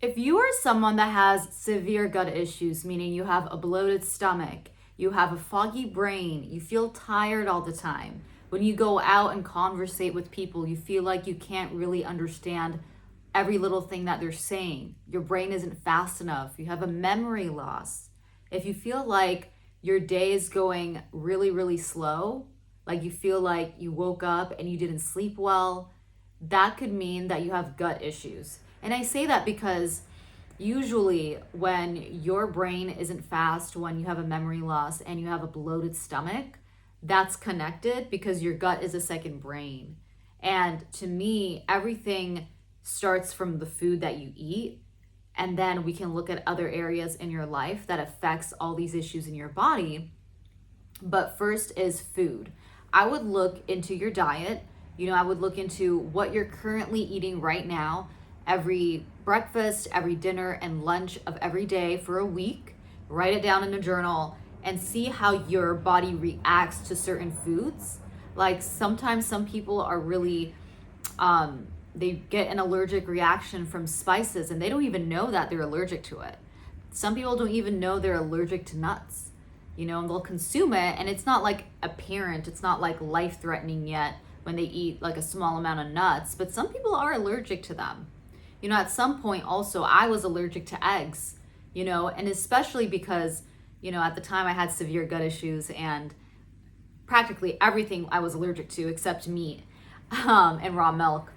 If you are someone that has severe gut issues, meaning you have a bloated stomach, you have a foggy brain, you feel tired all the time, when you go out and conversate with people, you feel like you can't really understand every little thing that they're saying, your brain isn't fast enough, you have a memory loss, if you feel like your day is going really, really slow, like you feel like you woke up and you didn't sleep well, that could mean that you have gut issues. And I say that because usually when your brain isn't fast, when you have a memory loss and you have a bloated stomach, that's connected because your gut is a second brain. And to me, everything starts from the food that you eat. And then we can look at other areas in your life that affects all these issues in your body. But first is food. I would look into your diet. I would look into what you're currently eating right now, every breakfast, every dinner, and lunch of every day for a week. Write it down in a journal and see how your body reacts to certain foods. Like sometimes some people are really, they get an allergic reaction from spices and they don't even know that they're allergic to it. Some people don't even know they're allergic to nuts, and they'll consume it and it's not like apparent, it's not like life-threatening yet when they eat like a small amount of nuts, but some people are allergic to them. At some point also I was allergic to eggs, and especially because, at the time I had severe gut issues and practically everything I was allergic to except meat and raw milk.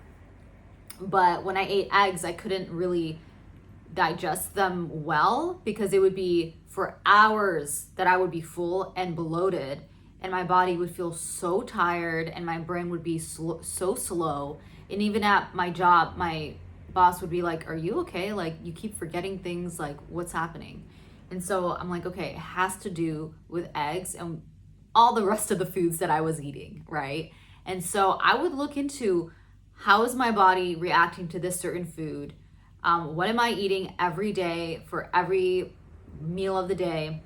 But when I ate eggs, I couldn't really digest them well because it would be for hours that I would be full and bloated and my body would feel so tired and my brain would be so slow. And even at my job, my boss would be like, "Are you okay? Like you keep forgetting things, like what's happening?" And so I'm like, okay, it has to do with eggs and all the rest of the foods that I was eating, right? And so I would look into how is my body reacting to this certain food? What am I eating every day for every meal of the day?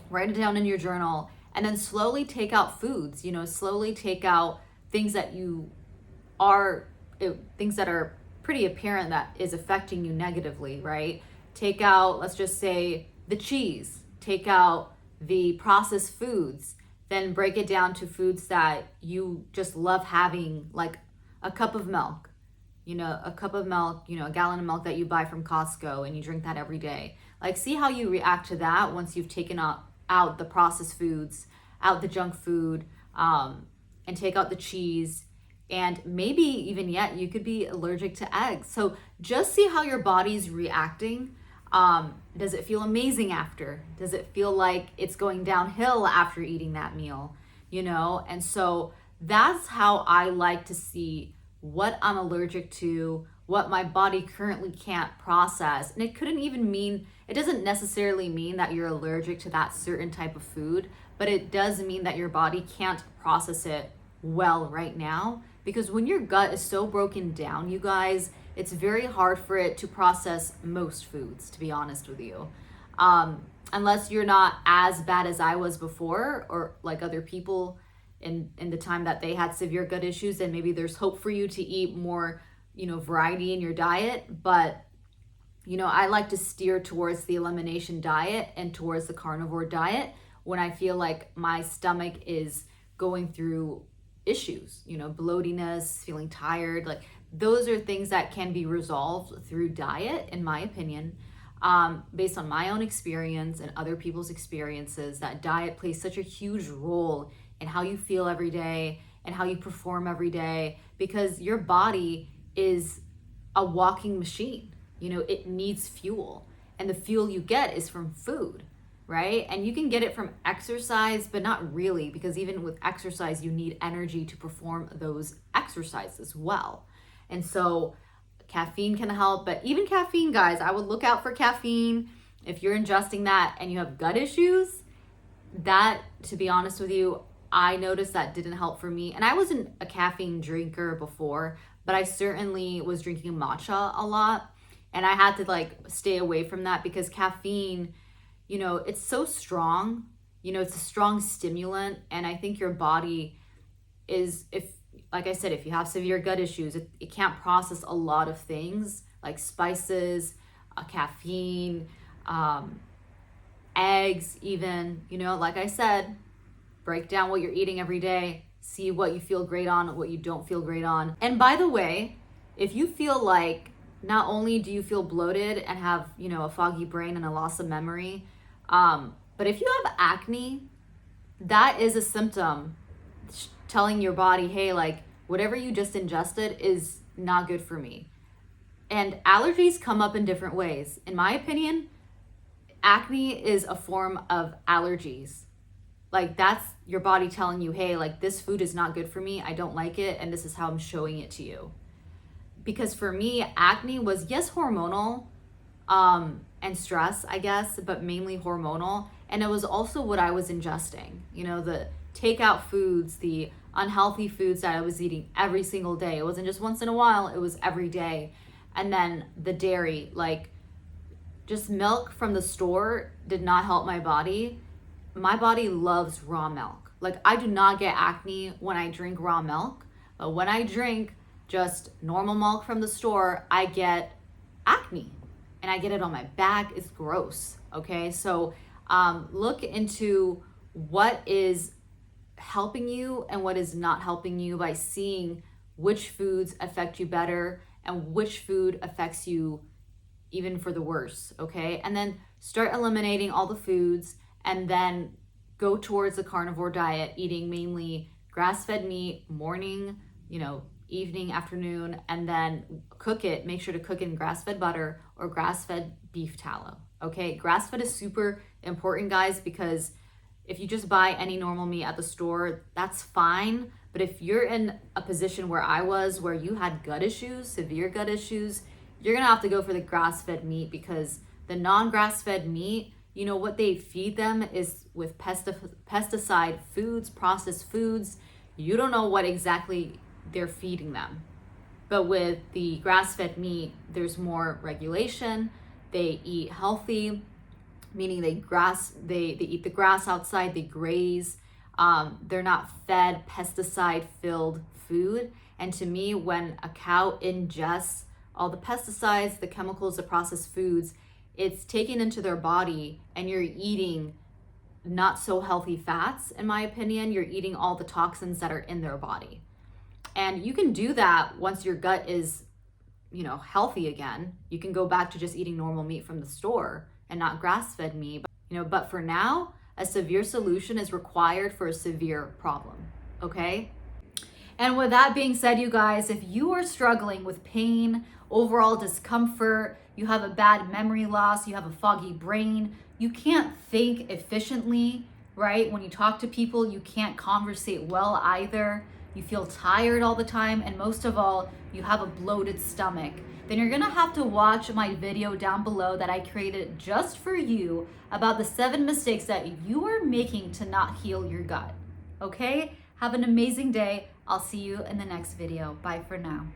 Write it down in your journal and then slowly take out foods, slowly take out things that things that are pretty apparent that is affecting you negatively, right? Take out, let's just say, the cheese, take out the processed foods, then break it down to foods that you just love having, like a cup of milk, a cup of milk, a gallon of milk that you buy from Costco and you drink that every day. Like, see how you react to that once you've taken out the processed foods, out the junk food, and take out the cheese. And maybe even yet, you could be allergic to eggs. So just see how your body's reacting. Does it feel amazing after? Does it feel like it's going downhill after eating that meal? And so that's how I like to see what I'm allergic to, what my body currently can't process. And it doesn't necessarily mean that you're allergic to that certain type of food, but it does mean that your body can't process it well right now. Because when your gut is so broken down, you guys, it's very hard for it to process most foods, to be honest with you. Unless you're not as bad as I was before, or like other people in the time that they had severe gut issues, and maybe there's hope for you to eat more, variety in your diet. But, I like to steer towards the elimination diet and towards the carnivore diet when I feel like my stomach is going through issues, bloatiness, feeling tired. Like those are things that can be resolved through diet, in my opinion, based on my own experience and other people's experiences. That diet plays such a huge role in how you feel every day and how you perform every day, because your body is a walking machine. It needs fuel, and the fuel you get is from food, right? And you can get it from exercise, but not really, because even with exercise, you need energy to perform those exercises well. And so caffeine can help, but even caffeine, guys, I would look out for caffeine. If you're ingesting that and you have gut issues, that, to be honest with you, I noticed that didn't help for me. And I wasn't a caffeine drinker before, but I certainly was drinking matcha a lot. And I had to stay away from that because caffeine, it's so strong, it's a strong stimulant. And I think your body is, like I said, if you have severe gut issues, it can't process a lot of things like spices, caffeine, eggs even, you know, like I said, break down what you're eating every day, see what you feel great on, what you don't feel great on. And by the way, if you feel like not only do you feel bloated and have, you know, a foggy brain and a loss of memory, but if you have acne, that is a symptom telling your body, hey, like whatever you just ingested is not good for me. And allergies come up in different ways. In my opinion, acne is a form of allergies. Like that's your body telling you, hey, like this food is not good for me. I don't like it. And this is how I'm showing it to you. Because for me, acne was, yes, hormonal and stress, I guess, but mainly hormonal. And it was also what I was ingesting, you know, the takeout foods, the unhealthy foods that I was eating every single day. It wasn't just once in a while, it was every day. And then the dairy, like just milk from the store did not help my body. My body loves raw milk. Like I do not get acne when I drink raw milk, but when I drink just normal milk from the store, I get acne and I get it on my back. It's gross. Okay. So look into what is helping you and what is not helping you by seeing which foods affect you better and which food affects you even for the worse. Okay. And then start eliminating all the foods and then go towards the carnivore diet, eating mainly grass-fed meat, morning, you know, evening, afternoon, and then cook it. Make sure to cook in grass-fed butter or grass-fed beef tallow. Okay, grass-fed is super important, guys, because if you just buy any normal meat at the store, that's fine. But if you're in a position where I was, where you had gut issues, severe gut issues, you're gonna have to go for the grass-fed meat, because the non-grass-fed meat, you know, what they feed them is with pesticide foods, processed foods. You don't know what exactly they're feeding them. But with the grass-fed meat, there's more regulation. They eat healthy, meaning they eat the grass outside, they graze. They're not fed pesticide-filled food. And to me, when a cow ingests all the pesticides, the chemicals, the processed foods, it's taken into their body, and you're eating not so healthy fats, in my opinion. You're eating all the toxins that are in their body. And you can do that once your gut is, you know, healthy again. You can go back to just eating normal meat from the store and not grass-fed meat. But, you know, but for now, a severe solution is required for a severe problem, okay? And with that being said, you guys, if you are struggling with pain, overall discomfort, you have a bad memory loss, you have a foggy brain, you can't think efficiently, right? When you talk to people, you can't conversate well either. You feel tired all the time, and most of all, you have a bloated stomach, then you're gonna have to watch my video down below that I created just for you about the 7 mistakes that you are making to not heal your gut, okay? Have an amazing day. I'll see you in the next video. Bye for now.